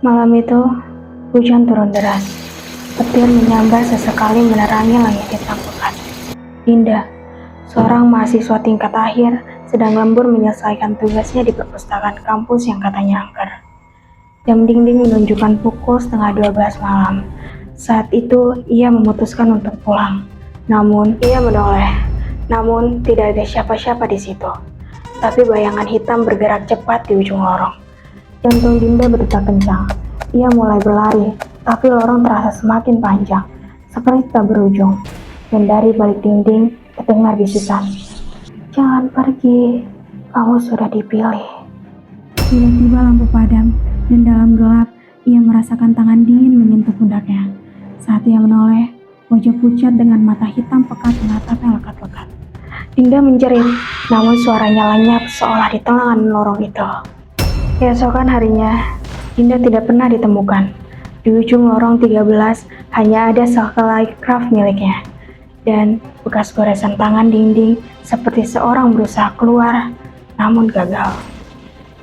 Malam itu, hujan turun deras. Petir menyambar sesekali menerangi langit hitam pekat. Dinda, seorang mahasiswa tingkat akhir, sedang lembur menyelesaikan tugasnya di perpustakaan kampus yang katanya angker. Jam dinding menunjukkan pukul 11:30 malam. Saat itu, ia memutuskan untuk pulang. Namun, ia menoleh. Namun, tidak ada siapa-siapa di situ. Tapi bayangan hitam bergerak cepat di ujung lorong. Jantung Dinda berdetak kencang. Ia mulai berlari, tapi lorong terasa semakin panjang, seperti tak berujung. Dan dari balik dinding, terdengar bisikan. "Jangan pergi, kamu sudah dipilih." Tiba-tiba lampu padam, dan dalam gelap, ia merasakan tangan dingin menyentuh pundaknya. Saat ia menoleh, wajah pucat dengan mata hitam pekat menatapnya lekat-lekat. Dinda menjerit, namun suaranya lenyap seolah di tengah lorong itu. Keesokan harinya, Dinda tidak pernah ditemukan. Di ujung lorong 13 hanya ada sehelai craft miliknya. Dan bekas goresan tangan dinding seperti seorang berusaha keluar, namun gagal.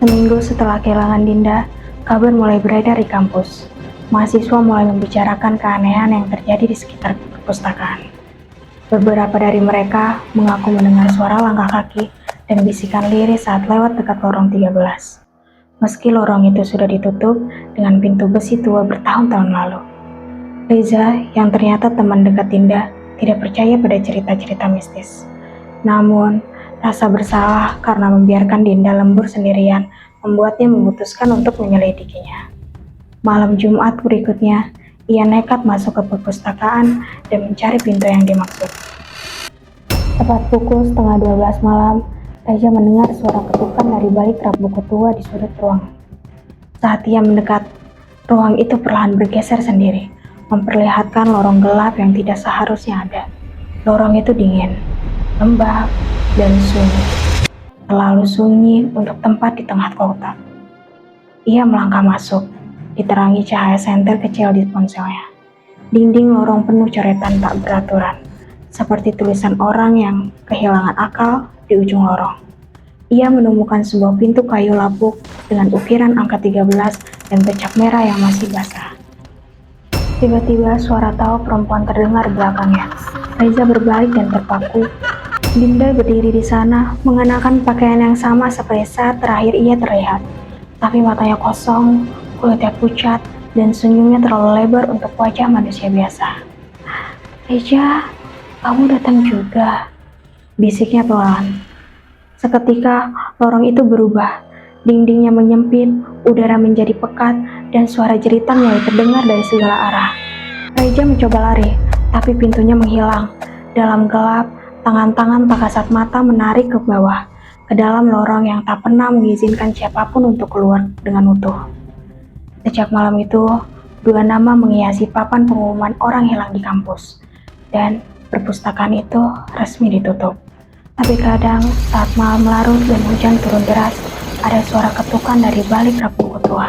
Seminggu setelah kehilangan Dinda, kabar mulai beredar di kampus. Mahasiswa mulai membicarakan keanehan yang terjadi di sekitar perpustakaan. Beberapa dari mereka mengaku mendengar suara langkah kaki dan bisikan lirih saat lewat dekat lorong 13. Meski lorong itu sudah ditutup dengan pintu besi tua bertahun-tahun lalu. Reza, yang ternyata teman dekat Dinda, tidak percaya pada cerita-cerita mistis. Namun, rasa bersalah karena membiarkan Dinda lembur sendirian membuatnya memutuskan untuk menyelidikinya. Malam Jumat berikutnya, ia nekat masuk ke perpustakaan dan mencari pintu yang dimaksud. Tepat pukul 11:30 malam, Reza mendengar suara ketukan dari balik rak buku tua di sudut ruang. Saat ia mendekat, ruang itu perlahan bergeser sendiri, memperlihatkan lorong gelap yang tidak seharusnya ada. Lorong itu dingin, lembab, dan sunyi. Terlalu sunyi untuk tempat di tengah kota. Ia melangkah masuk, diterangi cahaya senter kecil di ponselnya. Dinding lorong penuh coretan tak beraturan, seperti tulisan orang yang kehilangan akal di ujung lorong. Ia menemukan sebuah pintu kayu lapuk dengan ukiran angka 13 dan bercak merah yang masih basah. Tiba-tiba suara tawa perempuan terdengar di belakangnya. Reza berbalik dan terpaku. Dinda berdiri di sana, mengenakan pakaian yang sama seperti saat terakhir ia terlihat. Tapi matanya kosong, kulitnya pucat, dan senyumnya terlalu lebar untuk wajah manusia biasa. "Reza, kamu datang juga," bisiknya pelan. Seketika, lorong itu berubah. Dindingnya menyempit, udara menjadi pekat, dan suara jeritan mulai terdengar dari segala arah. Reza mencoba lari, tapi pintunya menghilang. Dalam gelap, tangan-tangan tak kasat mata menarik ke bawah, ke dalam lorong yang tak pernah mengizinkan siapapun untuk keluar dengan utuh. Sejak malam itu, dua nama menghiasi papan pengumuman orang hilang di kampus, dan perpustakaan itu resmi ditutup. Tapi kadang saat malam larut dan hujan turun deras, ada suara ketukan dari balik rak buku tua,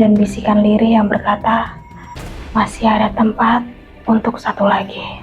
dan bisikan lirih yang berkata, "Masih ada tempat untuk satu lagi."